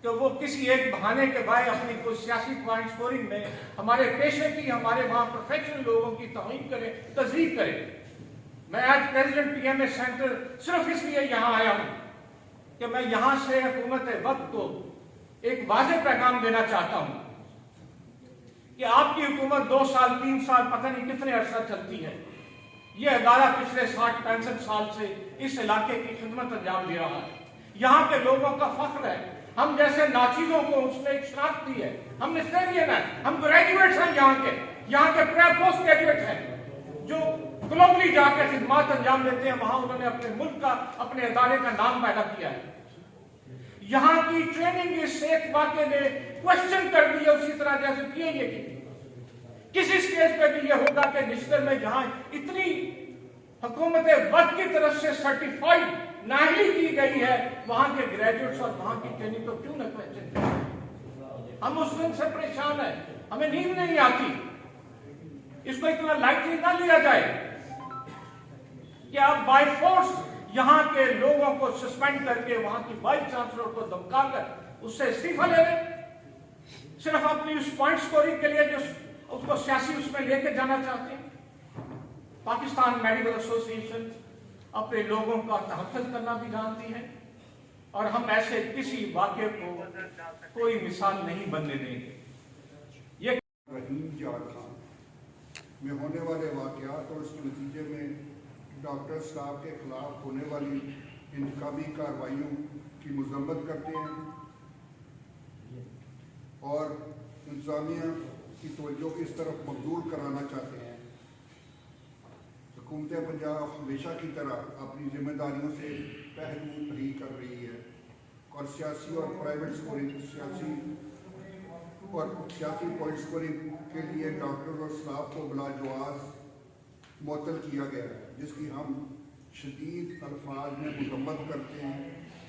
کہ وہ کسی ایک بہانے کے بائے اپنی کوئی سیاسی پوائنٹ سکورنگ میں ہمارے پیشے کی، ہمارے وہاں پروفیشنل لوگوں کی توہین کرے، تذلیل کرے۔ میں آج president P M a centre صرف اس لیے یہاں آیا ہوں کہ میں یہاں سے حکومت وقت کو ایک واضح پیغام دینا چاہتا ہوں کہ آپ کی حکومت 2 سال 3 سال پتہ نہیں کتنے عرصہ چلتی ہے، یہ ادارہ پچھلے 60-65 سال سے اس علاقے کی خدمت انجام دے رہا ہے، یہاں کے لوگوں کا فخر ہے، ہم جیسے ناچیزوں کو اس نے ایک شناخت دی ہے، ہم اسٹیڈین ہیں، ہم گریجویٹس ہیں، یہاں کے پوسٹ گریجویٹ ہیں جو گلوبلی جا کے خدمات انجام دیتے ہیں، وہاں انہوں نے اپنے ملک کا، اپنے ادارے کا نام پیدا کیا ہے۔ یہاں کی ٹریننگ اس ایک واقعے نے کوشچن کر دی ہے، اسی طرح جیسے پی اے کی۔ کسی سٹیج پہ بھی یہ ہوگا کہ نشتر میں جہاں اتنی حکومت وقت کی طرف سے سرٹیفائیڈ نااہلی کی گئی ہے، وہاں کے گریجویٹس اور وہاں کی ٹریننگ کو کیوں نہ کوشچن کریں؟ ہم اس دن سے پریشان ہیں، ہمیں نیند نہیں آتی، اس کو اتنا لائٹلی نہ لیا جائے کہ آپ بائی فورس یہاں کے لوگوں کو سسپینڈ کر کے وہاں کی وائس چانسلر کو دمکا کر اس سے استعفیٰ لے لیں، صرف اپنی اس پوائنٹ سکورنگ کے لیے جو اس کو سیاسی اس میں لے کے جانا چاہتے ہیں۔ پاکستان میڈیکل ایسوسی ایشن اپنے لوگوں کا تحفظ کرنا بھی جانتی ہے، اور ہم ایسے کسی واقعے کو کوئی مثال نہیں بننے دیں گے۔ یہ رحیم جار خان میں ہونے والے واقعات اور اس کے نتیجے میں ڈاکٹر صاحب کے خلاف ہونے والی انتقامی کارروائیوں کی مذمت کرتے ہیں اور انتظامیہ کی توجہ اس طرف مبذول کرانا چاہتے ہیں۔ حکومت پنجاب ہمیشہ کی طرح اپنی ذمہ داریوں سے پہلو نہیں کر رہی ہے اور سیاسی اور پرائیویٹ سکورنگ سیاسی پوائنٹ سکورنگ کے لیے ڈاکٹر اور اسٹاف کو بلا جواز معطل کیا گیا ہے، جس کی ہم شدید الفاظ میں مذمت کرتے ہیں۔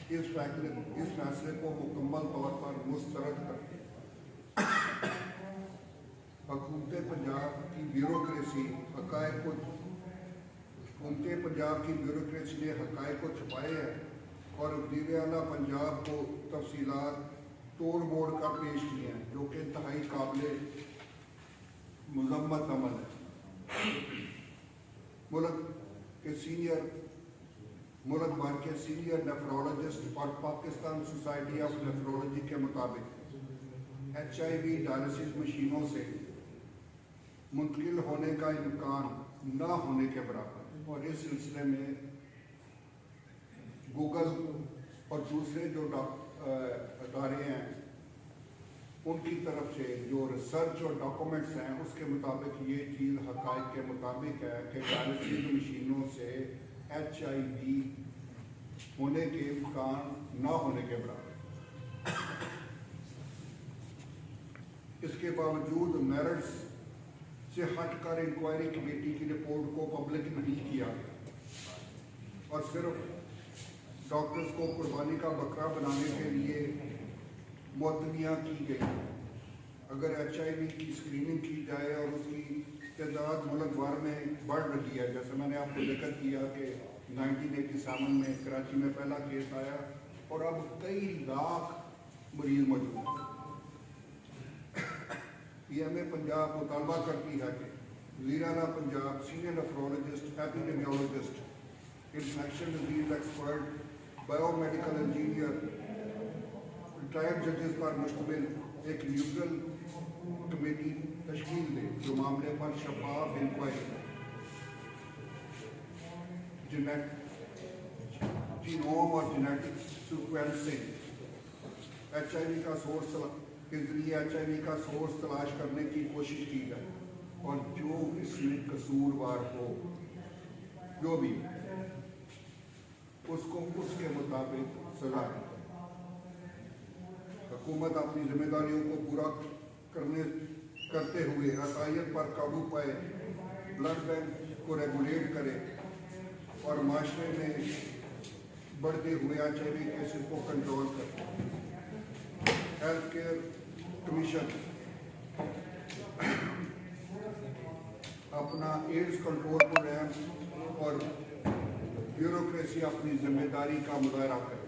اس فیصلے کو مکمل طور پر مسترد کرتے ہیں۔ حکومت پنجاب کی بیوروکریسی نے حقائق کو چھپائے ہیں اور وزیر اعلیٰ پنجاب کو تفصیلات توڑ موڑ کر پیش کی ہیں، جو کہ انتہائی قابل مذمت عمل ہے۔ ملک بھر کے سینئر نیفرولوجسٹ اور پاکستان سوسائٹی آف نیفرولوجی کے مطابق HIV ڈائلسس مشینوں سے منتقل ہونے کا امکان نہ ہونے کے برابر ہے، اور اس سلسلے میں گوگل اور دوسرے جو ادارے ہیں ان کی طرف سے جو ریسرچ اور ڈاکومنٹس ہیں اس کے مطابق یہ چیز حقائق کے مطابق ہے کہ ڈائلسس مشینوں سے HIV ہونے کے امکان نہ ہونے کے برابر۔ اس کے باوجود میرٹس سے ہٹ کر انکوائری کمیٹی کی رپورٹ کو پبلک نہیں کیا گیا اور صرف ڈاکٹرز کو قربانی کا بکرا بنانے کے لیے معطلیاں کی گئی۔ اگر HIV کی اسکریننگ کی جائے اور اس کی تعداد ملک بھر میں بڑھ رہی ہے، جیسے میں نے آپ کو ذکر کیا کہ 1987 میں کراچی میں پہلا کیس آیا اور اب کئی لاکھ مریض موجود ہیں۔ PMA پنجاب مطالبہ کرتی ہے کہ وزیر اعلیٰ Punjab senior nephrologist, epidemiologist, infection disease expert, biomedical engineer, retired ججز پر مشتمل ایک نیوٹرل کمیٹی تشکیل دے جو معاملے پر شفاف انکوائری، جینوم اور جینیٹک سیکوینسنگ، HIV کا سورس کے ذریعے HIV کا سورس تلاش کرنے کی کوشش کی جائے اور جو اس میں قصوروار ہو جو بھی اس کو اس کے مطابق سزا دی جائے۔ حکومت اپنی ذمہ داریوں کو پورا کرتے ہوئے عطائیت پر قابو پائے، بلڈ بینک کو ریگولیٹ کرے اور معاشرے میں بڑھتے ہوئے HIV کیسز کو کنٹرول کرے۔ ہیلتھ کیئر کمیشن اپنا ایڈز کنٹرول پروگرام اور بیوروکریسی اپنی ذمہ داری کا مظاہرہ کرے۔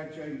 HIV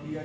PIA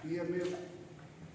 PMA